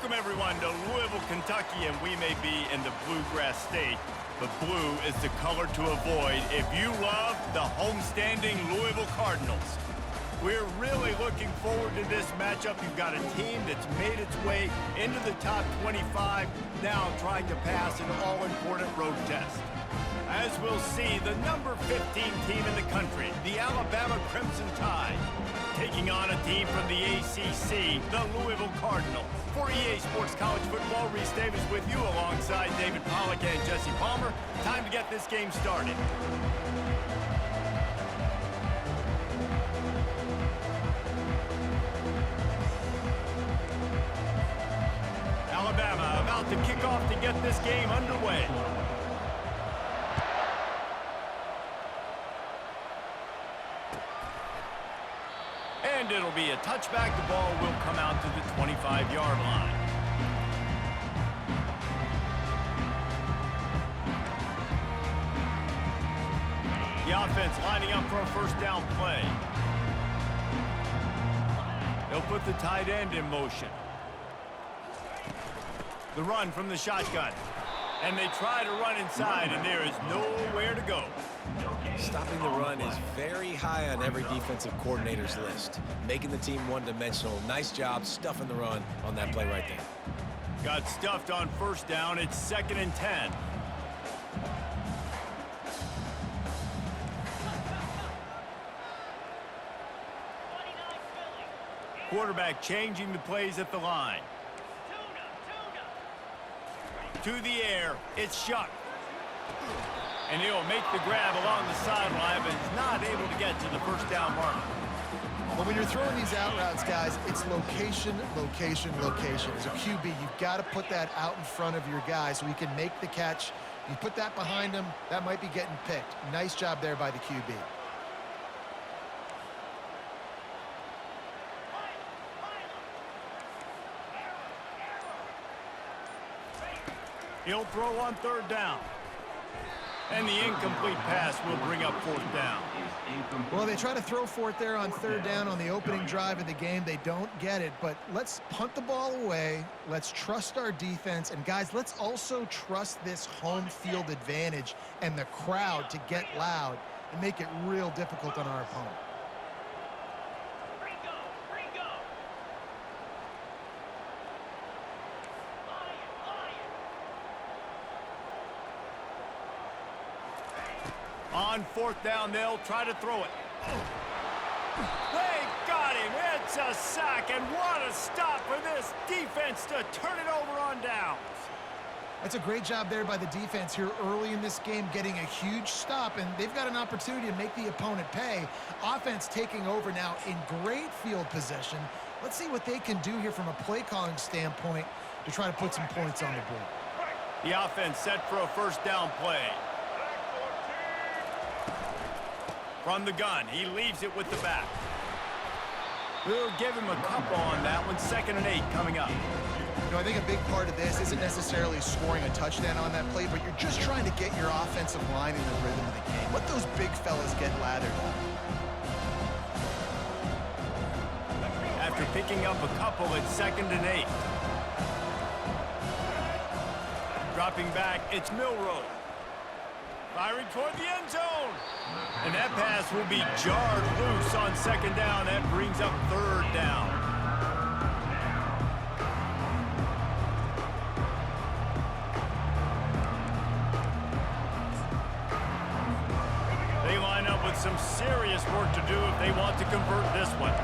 Welcome, everyone, to Louisville, Kentucky, and we may be in the Bluegrass State, but blue is the color to avoid if you love the homestanding Louisville Cardinals. We're really looking forward to this matchup. You've got a team that's made its way into the top 25, now trying to pass an all-important road test. As we'll see, the number 15 team in the country, the Alabama Crimson Tide, taking on a team from the ACC, the Louisville Cardinals. For EA Sports College Football, Reese Davis with you alongside David Pollack and Jesse Palmer. Time to get this game started. Alabama about to kick off to get this game underway. And it'll be a touchback. The ball will come out to the 25-yard line. The offense lining up for a first down play. They'll put the tight end in motion. The run from the shotgun. And they try to run inside, and there is nowhere to go. Stopping the run is very high on every defensive coordinator's list. Making the team one-dimensional. Nice job stuffing the run on that play right there. Got stuffed on first down. It's 2nd and 10. Quarterback changing the plays at the line. To the air, it's Shuck. And he'll make the grab along the sideline, but he's not able to get to the first down marker. Well, when you're throwing these out routes, guys, it's location, location, location. As a QB, you've got to put that out in front of your guy so he can make the catch. You put that behind him, that might be getting picked. Nice job there by the QB. He'll throw on 3rd down. And the incomplete pass will bring up 4th down. Well, they try to throw for it there on 3rd down on the opening drive of the game. They don't get it, but let's punt the ball away. Let's trust our defense. And, guys, let's also trust this home field advantage and the crowd to get loud and make it real difficult on our opponent. On 4th down, they'll try to throw it. They got him. It's a sack, and what a stop for this defense to turn it over on downs. That's a great job there by the defense here early in this game, getting a huge stop, and they've got an opportunity to make the opponent pay. Offense taking over now in great field position. Let's see what they can do here from a play-calling standpoint to try to put some points on the board. The offense set for a first down play. From the gun, he leaves it with the back. We'll give him a couple on that one. 2nd and 8 coming up. You know, I think a big part of this isn't necessarily scoring a touchdown on that play, but you're just trying to get your offensive line in the rhythm of the game. Let those big fellas get lathered up. After picking up a couple, it's 2nd and 8. Dropping back, it's Milroe. Firing toward the end zone. And that pass will be jarred loose on 2nd down. That brings up 3rd down. They line up with some serious work to do if they want to convert this one.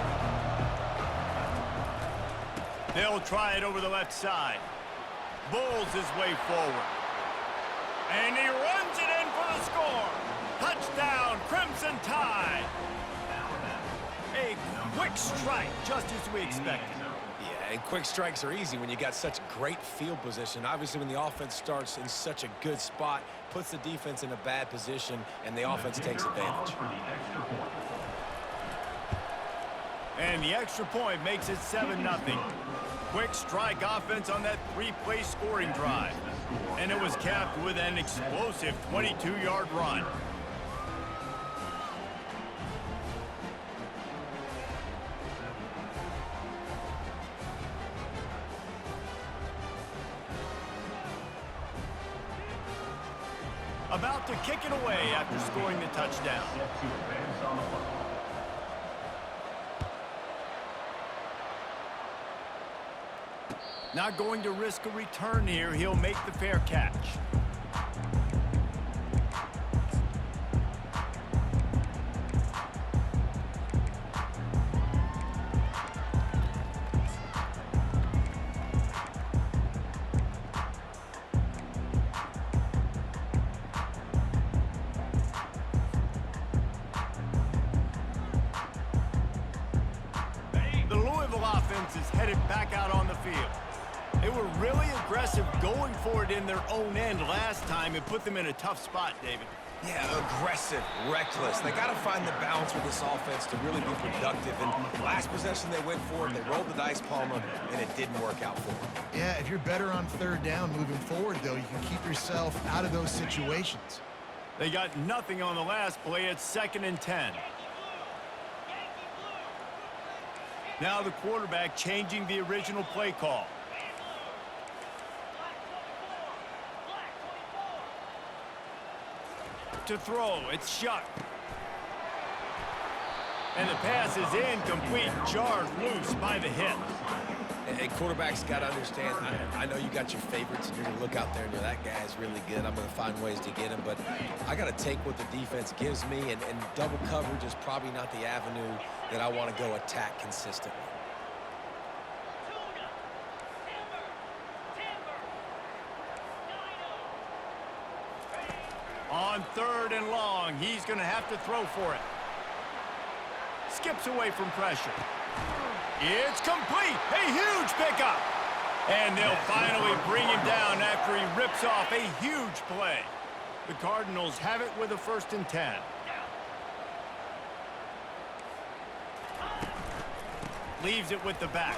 They'll try it over the left side. Bowls his way forward. And he runs it in for the score. Touchdown, Crimson Tide. A quick strike, just as we expected. Yeah, and quick strikes are easy when you got such great field position. Obviously, when the offense starts in such a good spot, puts the defense in a bad position, and the offense takes advantage. And the extra point makes it 7-0. Quick strike offense on that 3-play scoring drive. And it was capped with an explosive 22-yard run. About to kick it away after scoring the touchdown. Not going to risk a return here. He'll make the fair catch. The Louisville offense is headed back out on the field. They were really aggressive going for it in their own end last time. It put them in a tough spot, David. Yeah, aggressive, reckless. They got to find the balance with this offense to really be productive. And last possession they went for it, they rolled the dice, Palmer, and it didn't work out for them. Yeah, if you're better on third down moving forward, though, you can keep yourself out of those situations. They got nothing on the last play. It's 2nd and 10. Now the quarterback changing the original play call. To throw, it's Shuck. And the pass is incomplete, jarred loose by the hip. And quarterbacks got to understand, I know you got your favorites, and you're going to look out there and you're, that guy's really good. I'm going to find ways to get him, but I got to take what the defense gives me, and double coverage is probably not the avenue that I want to go attack consistently. On 3rd and long, he's going to have to throw for it. Skips away from pressure. It's complete. A huge pickup. And they'll finally bring him down after he rips off a huge play. The Cardinals have it with a 1st and 10. Leaves it with the back.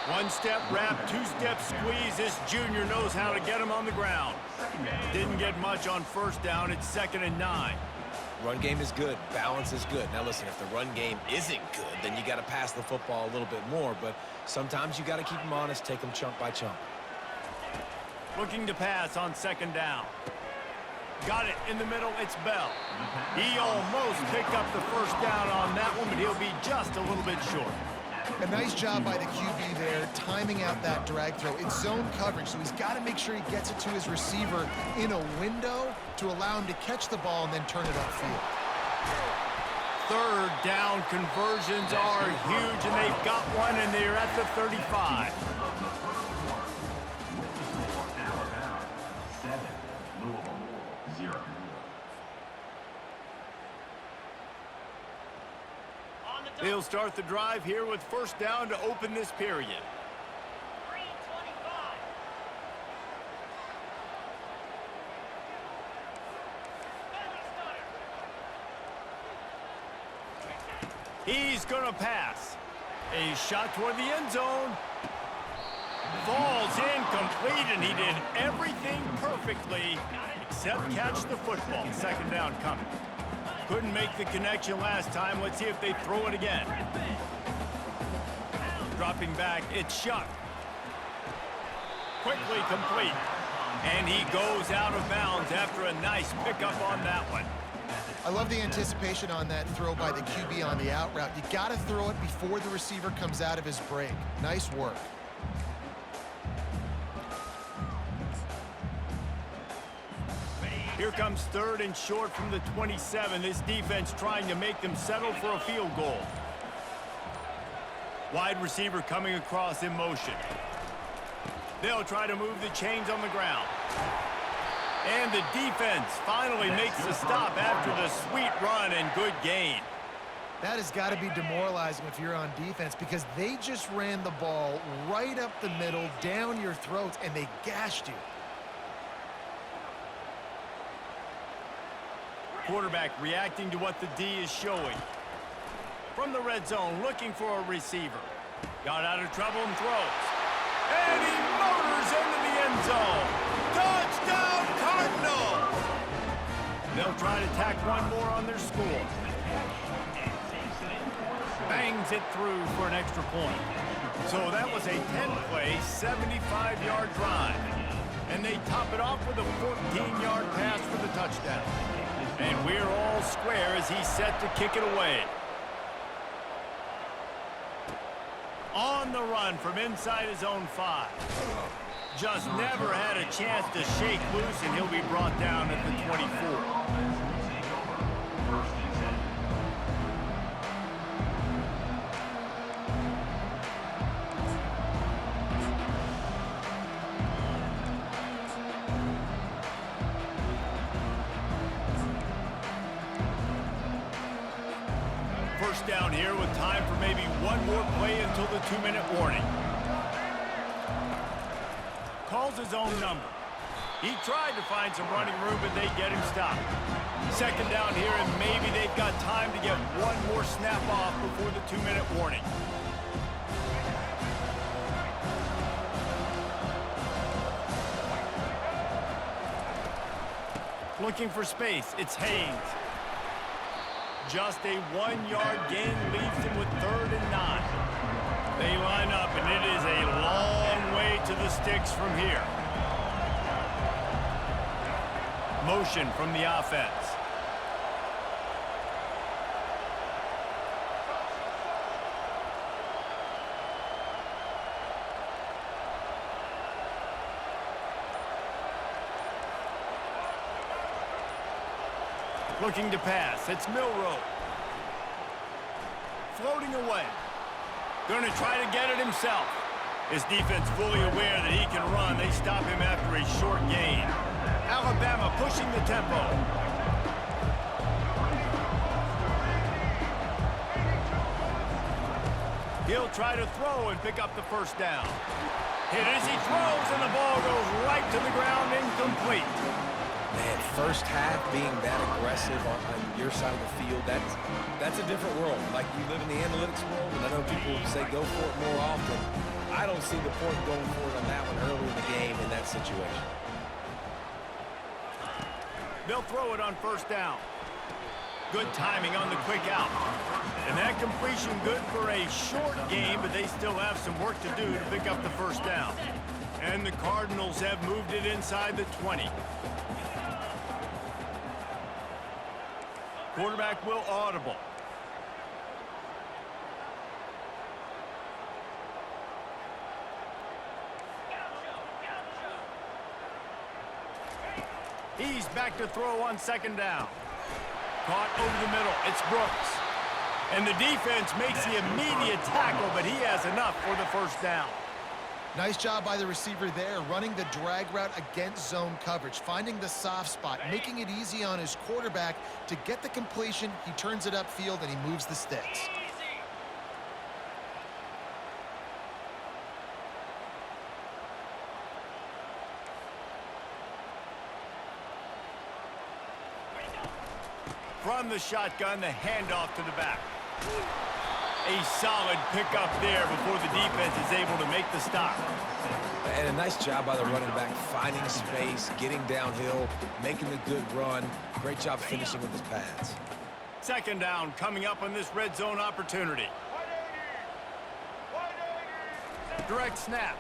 1-step wrap, 2-step squeeze. This junior knows how to get him on the ground. Didn't get much on 1st down. It's 2nd and 9. Run game is good. Balance is good. Now, listen, if the run game isn't good, then you got to pass the football a little bit more. But sometimes you got to keep them honest, take them chunk by chunk. Looking to pass on 2nd down. Got it in the middle. It's Bell. He almost picked up the 1st down on that one, but he'll be just a little bit short. A nice job by the QB there, timing out that drag throw. It's zone coverage, so he's got to make sure he gets it to his receiver in a window to allow him to catch the ball and then turn it upfield. 3rd down conversions are huge, and they've got one, and they're at the 35. They'll start the drive here with 1st down to open this period. He's going to pass. A shot toward the end zone. Falls incomplete, and he did everything perfectly except catch the football. 2nd down coming. Couldn't make the connection last time. Let's see if they throw it again. Dropping back, it's Shuck. Quickly complete. And he goes out of bounds after a nice pickup on that one. I love the anticipation on that throw by the QB on the out route. You got to throw it before the receiver comes out of his break. Nice work. Here comes 3rd and short from the 27. This defense trying to make them settle for a field goal. Wide receiver coming across in motion. They'll try to move the chains on the ground. And the defense finally makes the stop after the sweet run and good gain. That has got to be demoralizing if you're on defense, because they just ran the ball right up the middle, down your throats, and they gashed you. Quarterback reacting to what the D is showing. From the red zone, looking for a receiver. Got out of trouble and throws. And he motors into the end zone. Touchdown, Cardinals! They'll try to tack one more on their score. Bangs it through for an extra point. So that was a 10-play, 75-yard drive. And they top it off with a 14-yard pass for the touchdown. And we're all square as he's set to kick it away. On the run from inside his own 5. Just never had a chance to shake loose, and he'll be brought down at the 24. First down here with time for maybe one more play until the 2-minute warning. Calls his own number. He tried to find some running room, but they get him stopped. Second down here, and maybe they've got time to get one more snap off before the 2-minute warning. Looking for space, it's Haynes. Just a 1-yard gain leaves him with 3rd and 9. They line up, and it is a long way to the sticks from here. Motion from the offense. Looking to pass. It's Milroe. Floating away. Going to try to get it himself. His defense fully aware that he can run. They stop him after a short gain. Alabama pushing the tempo. He'll try to throw and pick up the first down. Hit as he throws, and the ball goes right to the ground, incomplete. Man, first half being that aggressive on your side of the field, that's a different world. Like, you live in the analytics world, and I know people say go for it more often. I don't see the point going for it on that one early in the game in that situation. They'll throw it on first down. Good timing on the quick out. And that completion good for a short game, but they still have some work to do to pick up the first down. And the Cardinals have moved it inside the 20. Quarterback will audible. He's back to throw on second down. Caught over the middle. It's Brooks. And the defense makes the immediate tackle, but he has enough for the first down. Nice job by the receiver there, running the drag route against zone coverage, finding the soft spot, making it easy on his quarterback to get the completion. He turns it upfield, and he moves the sticks. From the shotgun, the handoff to the back. A solid pickup there before the defense is able to make the stop. And a nice job by the running back, finding space, getting downhill, making a good run. Great job finishing with his pads. Second down coming up on this red zone opportunity. Direct snap.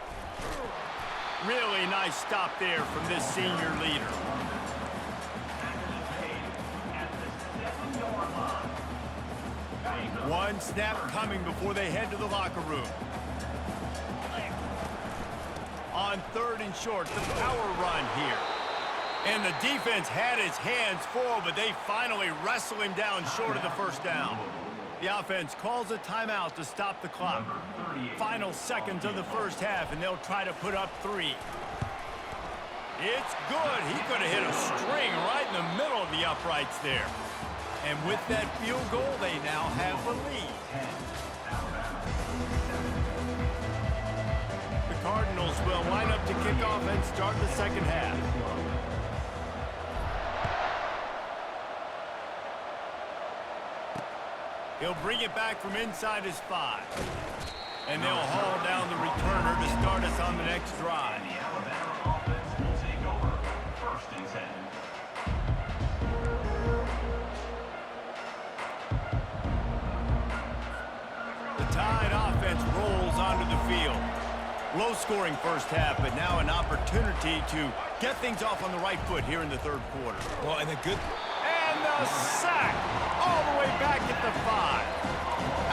Really nice stop there from this senior leader. One snap coming before they head to the locker room. On third and short, the power run here. And the defense had his hands full, but they finally wrestle him down short of the first down. The offense calls a timeout to stop the clock. Final seconds of the first half, and they'll try to put up 3. It's good. He could have hit a string right in the middle of the uprights there. And with that field goal, they now have the lead. The Cardinals will line up to kick off and start the second half. He'll bring it back from inside his 5. And they'll haul down the returner to start us on the next drive. The Alabama offense will take over 1st and 10. The Tide offense rolls onto the field. Low-scoring first half, but now an opportunity to get things off on the right foot here in the third quarter. Well, and the good... And the sack all the way back at the 5.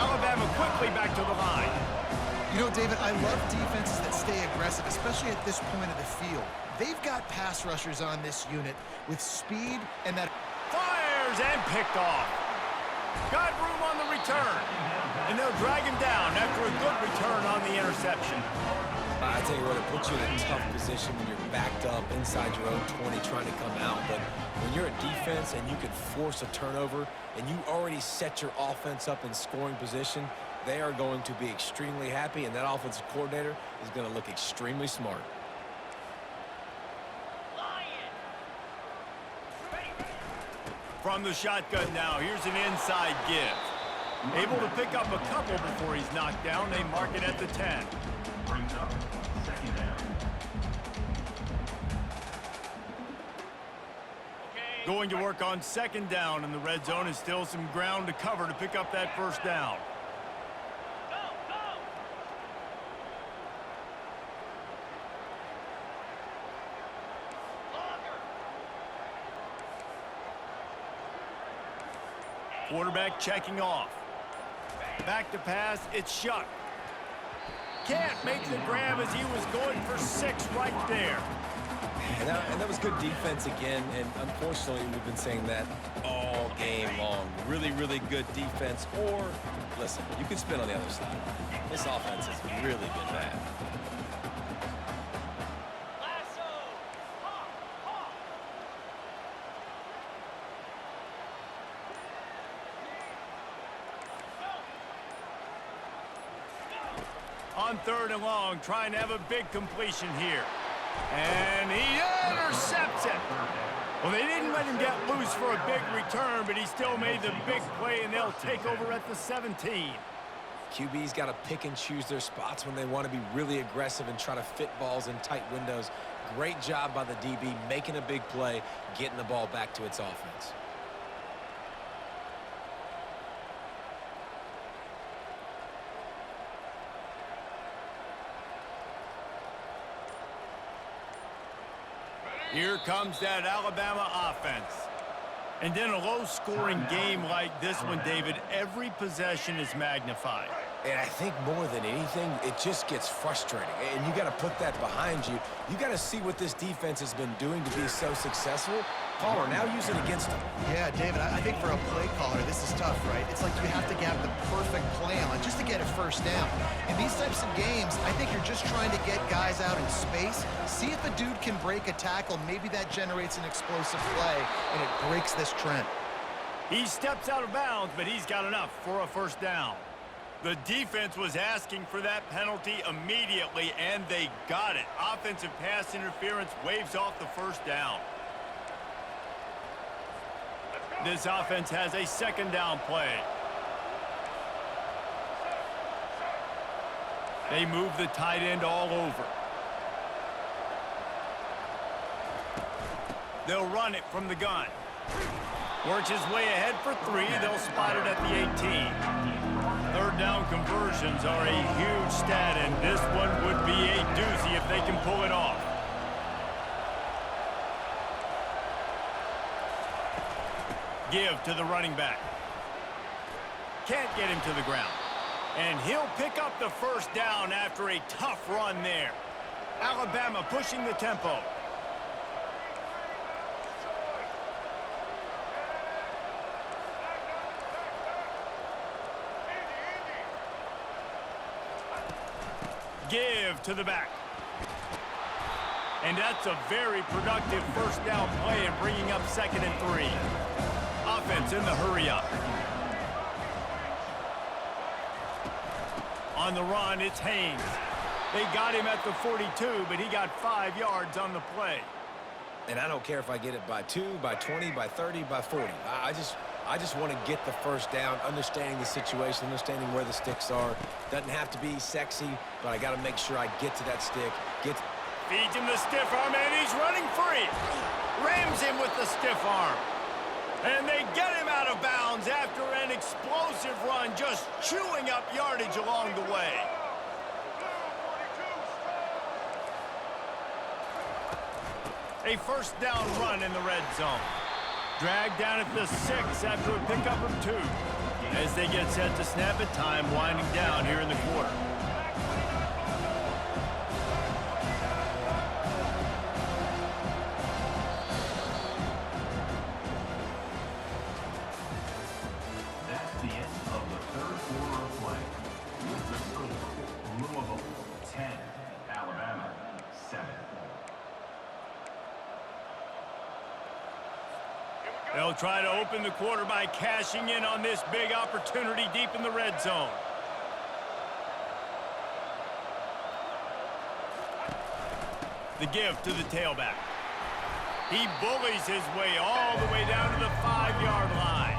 Alabama quickly back to the line. You know, David, I love defenses that stay aggressive, especially at this point of the field. They've got pass rushers on this unit with speed and that... Fires and picked off. Got room on the return. And they'll drag him down after a good return on the interception. I tell you what, it puts you in a tough position when you're backed up inside your own 20 trying to come out. But when you're a defense and you can force a turnover and you already set your offense up in scoring position, they are going to be extremely happy, and that offensive coordinator is going to look extremely smart. From the shotgun now, here's an inside give. Able to pick up a couple before he's knocked down. They mark it at the 10. Brings up second down. Going to work on second down in the red zone, is still some ground to cover to pick up that first down. Quarterback checking off. Back to pass, it's Shuck. Can't make the grab as he was going for 6 right there. And that was good defense again, and unfortunately we've been saying that all game long. Really, really good defense, or, listen, you can spin on the other side. This offense has really been bad. On 3rd and long, trying to have a big completion here. And he intercepts it. Well, they didn't let him get loose for a big return, but he still made the big play, and they'll take over at the 17. QB's got to pick and choose their spots when they want to be really aggressive and try to fit balls in tight windows. Great job by the DB, making a big play, getting the ball back to its offense. Here comes that Alabama offense. And then a low-scoring game like this one, David, every possession is magnified. And I think more than anything, it just gets frustrating. And you got to put that behind you. You got to see what this defense has been doing to be so successful. Caller, now use it against them. Yeah, David, I think for a play caller, this is tough, right? It's like you have to have the perfect play on just to get a first down. In these types of games, I think you're just trying to get guys out in space, see if a dude can break a tackle. Maybe that generates an explosive play, and it breaks this trend. He steps out of bounds, but he's got enough for a first down. The defense was asking for that penalty immediately, and they got it. Offensive pass interference waves off the first down. This offense has a second down play. They move the tight end all over. They'll run it from the gun. Works his way ahead for 3. They'll spot it at the 18. Third down conversions are a huge stat, and this one would be a doozy if they can pull it off. Give to the running back. Can't get him to the ground. And he'll pick up the first down after a tough run there. Alabama pushing the tempo. Give to the back. And that's a very productive first down play and bringing up 2nd and 3. Offense in the hurry up. On the run, it's Haynes. They got him at the 42, but he got 5 yards on the play. And I don't care if I get it by 2, by 20, by 30, by 40. I just want to get the first down, understanding the situation, understanding where the sticks are. Doesn't have to be sexy, but I got to make sure I get to that stick. Feeds him the stiff arm, and he's running free. Rams him with the stiff arm. And they get him out of bounds after an explosive run, just chewing up yardage along the way. A first down run in the red zone. Dragged down at the 6 after a pickup of 2. As they get set to snap it, time winding down here in the quarter. That's the end of the third quarter of play. With the score, Louisville 10, Alabama 7. They'll try to open the quarter by cashing in on this big opportunity deep in the red zone. The give to the tailback. He bullies his way all the way down to the 5-yard line.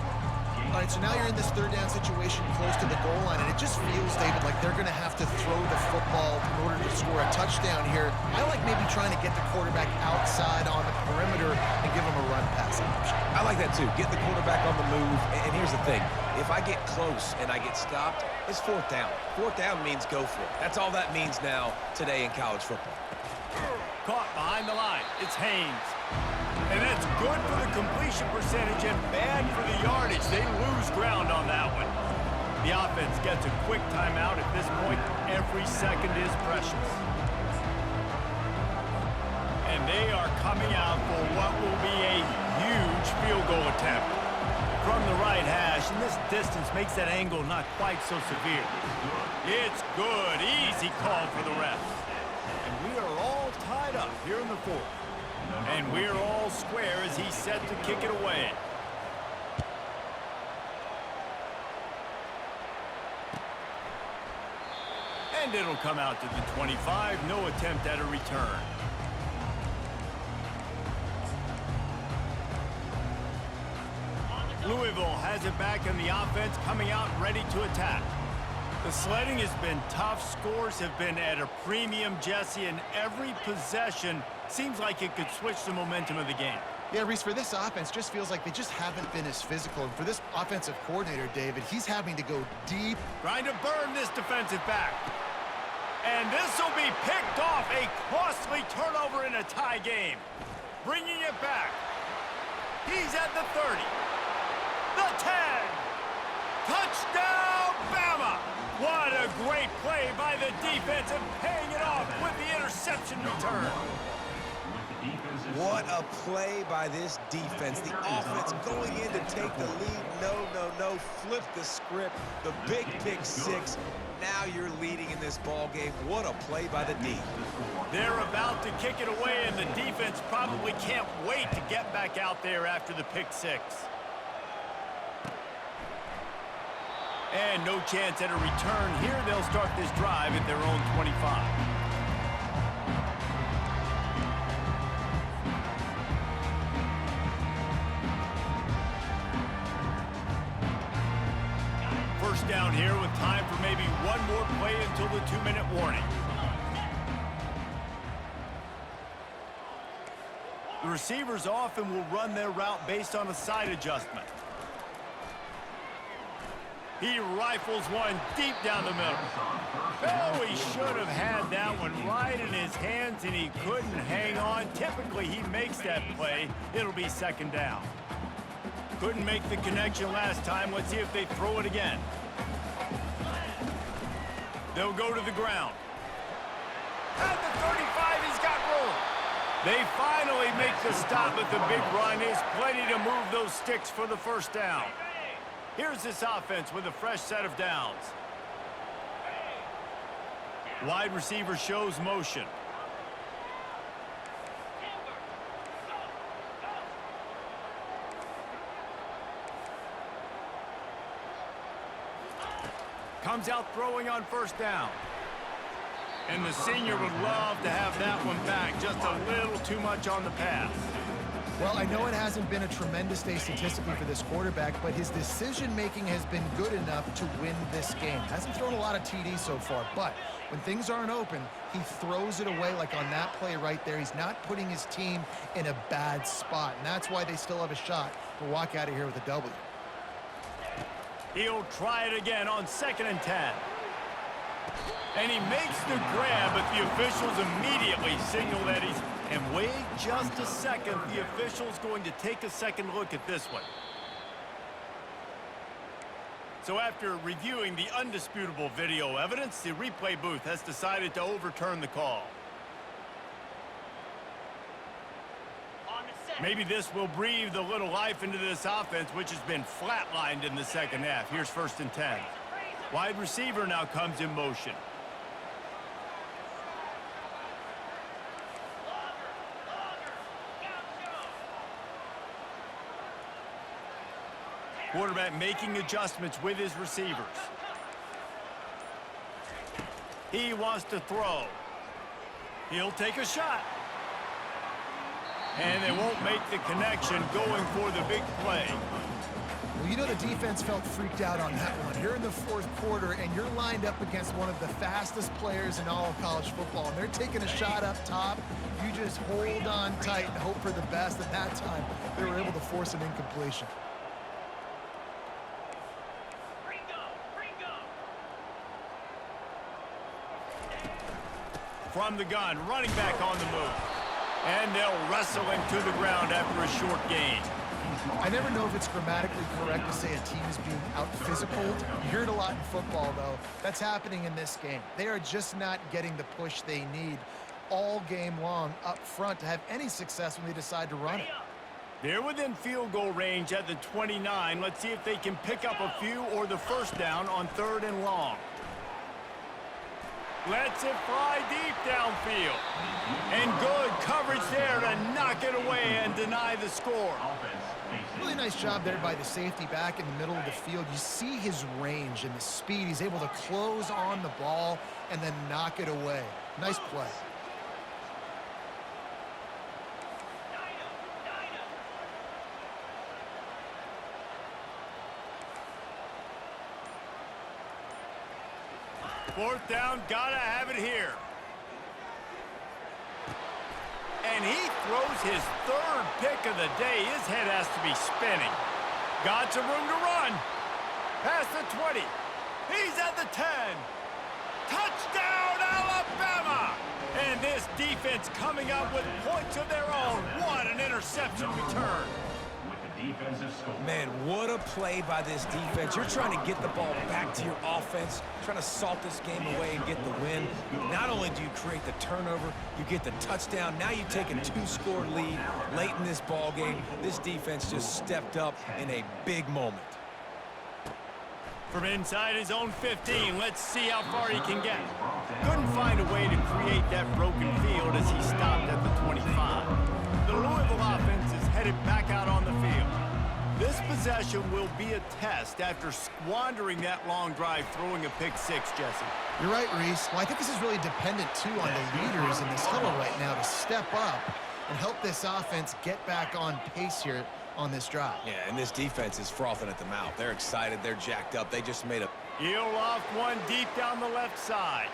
All right, so now you're in this third down situation close to the goal line, and it just feels, David, like they're going to have to throw the football in order to score a touchdown here. I like maybe trying to get the quarterback outside on the perimeter and give him a run-pass option. I like that too. Get the quarterback on the move. And here's the thing. If I get close and I get stopped, it's fourth down. Fourth down means go for it. That's all that means now today in college football. Caught behind the line. It's Haynes. And that's good for the completion percentage and bad for the yardage. They lose ground on that one. The offense gets a quick timeout. At this point, every second is precious. And they are coming out for what will be a huge field goal attempt. From the right hash, and this distance makes that angle not quite so severe. It's good. Easy call for the refs. And we are all tied up here in the fourth. And we're all square as he's set to kick it away. And it'll come out to the 25. No attempt at a return. Louisville has it back in the offense, coming out ready to attack. The sledding has been tough. Scores have been at a premium, Jesse, and every possession seems like it could switch the momentum of the game. Yeah, Reese, for this offense, just feels like they just haven't been as physical. And for this offensive coordinator, David, he's having to go deep. Trying to burn this defensive back. And this will be picked off. A costly turnover in a tie game. Bringing it back. He's at the 30. The 10. Touchdown, Bama. What a great play by the defense and paying it off with the interception return. What a play by this defense. The offense going in to take the lead. No. Flip the script. The big pick 6. Now you're leading in this ball game. What a play by the D. They're about to kick it away, and the defense probably can't wait to get back out there after the pick 6. And no chance at a return here. They'll start this drive at their own 25. First down here with time for maybe one more play until the 2-minute warning. The receivers often will run their route based on a side adjustment. He rifles one deep down the middle. Oh, he should have had that one right in his hands, and he couldn't hang on. Typically, he makes that play. It'll be second down. Couldn't make the connection last time. Let's see if they throw it again. They'll go to the ground. At the 35, he's got room. They finally make the stop at the big run. There's plenty to move those sticks for the first down. Here's this offense with a fresh set of downs. Wide receiver shows motion. Comes out throwing on first down. And the senior would love to have that one back. Just a little too much on the pass. Well, I know it hasn't been a tremendous day statistically for this quarterback, but his decision-making has been good enough to win this game. Hasn't thrown a lot of TDs so far, but when things aren't open, he throws it away like on that play right there. He's not putting his team in a bad spot, and that's why they still have a shot to walk out of here with a W. He'll try it again on 2nd and 10. And he makes the grab, but the officials immediately signal that he's And wait just a second. The official's going to take a second look at this one. So after reviewing the undisputable video evidence, the replay booth has decided to overturn the call. Maybe this will breathe a little life into this offense, which has been flatlined in the second half. Here's 1st and 10. Wide receiver now comes in motion. Quarterback making adjustments with his receivers. He wants to throw. He'll take a shot. And they won't make the connection going for the big play. Well, you know the defense felt freaked out on that one. You're in the 4th quarter, and you're lined up against one of the fastest players in all of college football. And they're taking a shot up top. You just hold on tight and hope for the best. At that time, they were able to force an incompletion. From the gun, running back on the move. And they'll wrestle him to the ground after a short gain. I never know if it's grammatically correct to say a team is being out-physicaled. You hear it a lot in football, though. That's happening in this game. They are just not getting the push they need all game long up front to have any success when they decide to run it. They're within field goal range at the 29. Let's see if they can pick up a few or the 1st down on 3rd and long. Lets it fly deep downfield. And good coverage there to knock it away and deny the score. Really nice job there by the safety back in the middle of the field. You see his range and the speed. He's able to close on the ball and then knock it away. Nice play. Fourth down, gotta have it here. And he throws his 3rd pick of the day. His head has to be spinning. Got some room to run. Past the 20. He's at the 10. Touchdown, Alabama! And this defense coming up with points of their own. What an interception return. Man, what a play by this defense. You're trying to get the ball back to your offense, trying to salt this game away and get the win. Not only do you create the turnover, you get the touchdown. Now you take a 2-score lead late in this ball game. This defense just stepped up in a big moment. From inside his own 15, let's see how far he can get. Couldn't find a way to create that broken field as he stopped at the 25. The Louisville offense is headed back out on the field. This possession will be a test after squandering that long drive, throwing a pick 6, Jesse. You're right, Reese. Well, I think this is really dependent, too, on the leaders in this huddle right now to step up and help this offense get back on pace here on this drive. Yeah, and this defense is frothing at the mouth. They're excited. They're jacked up. They just made a... He'll off one deep down the left side.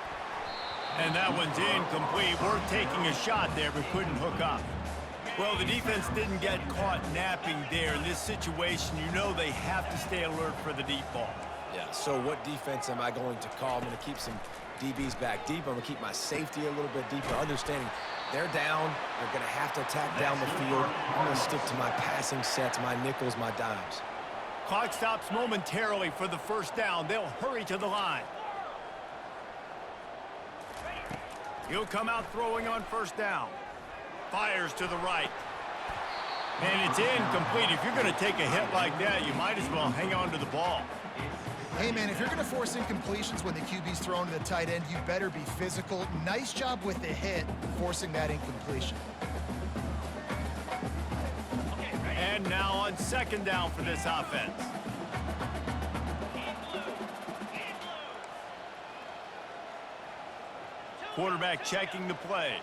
And that one's incomplete. Worth taking a shot there, but couldn't hook up. Well, the defense didn't get caught napping there. In this situation, you know they have to stay alert for the deep ball. Yeah, so what defense am I going to call? I'm going to keep some DBs back deep. I'm going to keep my safety a little bit deeper, understanding they're down. They're going to have to attack down the field. I'm going to stick to my passing sets, my nickels, my dimes. Clock stops momentarily for the 1st down. They'll hurry to the line. He'll come out throwing on 1st down. Fires to the right. And it's incomplete. If you're going to take a hit like that, you might as well hang on to the ball. Hey, man, if you're going to force incompletions when the QB's thrown to the tight end, you better be physical. Nice job with the hit, forcing that incompletion. And now on 2nd down for this offense. Quarterback checking the play.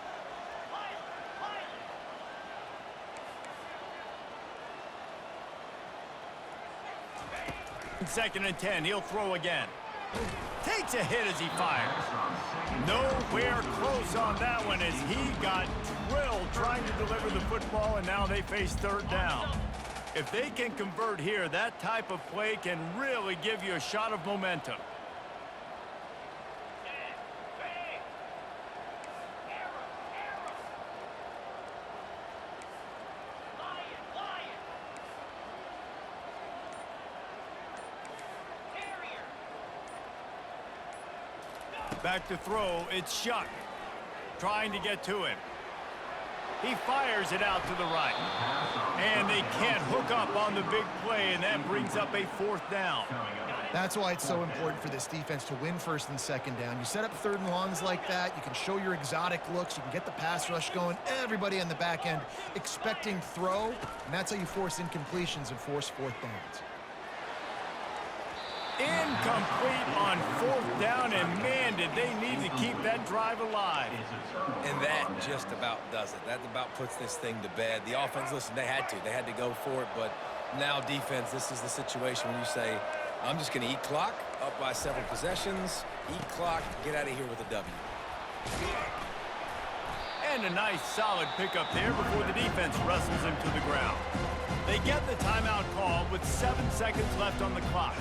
Second and 10, he'll throw again. Takes a hit as he fires. Nowhere close on that one as he got drilled trying to deliver the football, and now they face 3rd down. If they can convert here, that type of play can really give you a shot of momentum. Back to throw, it's Shuck. Trying to get to him. He fires it out to the right. And they can't hook up on the big play, and that brings up a 4th down. That's why it's so important for this defense to win 1st and 2nd down. You set up 3rd and longs like that, you can show your exotic looks, you can get the pass rush going, everybody on the back end expecting throw, and that's how you force incompletions and force 4th downs. Incomplete on 4th down, and man, did they need to keep that drive alive. And that just about does it. That about puts this thing to bed. The offense, listen, they had to go for it, but now defense, this is the situation when you say, I'm just going to eat clock, up by several possessions, eat clock, get out of here with a W. And a nice solid pickup there before the defense wrestles him to the ground. They get the timeout call with 7 seconds left on the clock.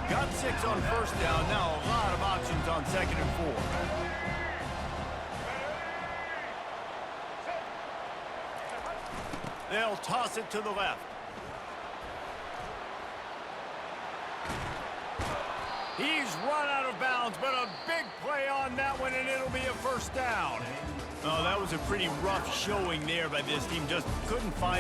Got 6 on 1st down, now a lot of options on 2nd and 4. They'll toss it to the left. He's run out of bounds, but a big play on that one, and it'll be a 1st down. Oh, that was a pretty rough showing there by this team. Just couldn't find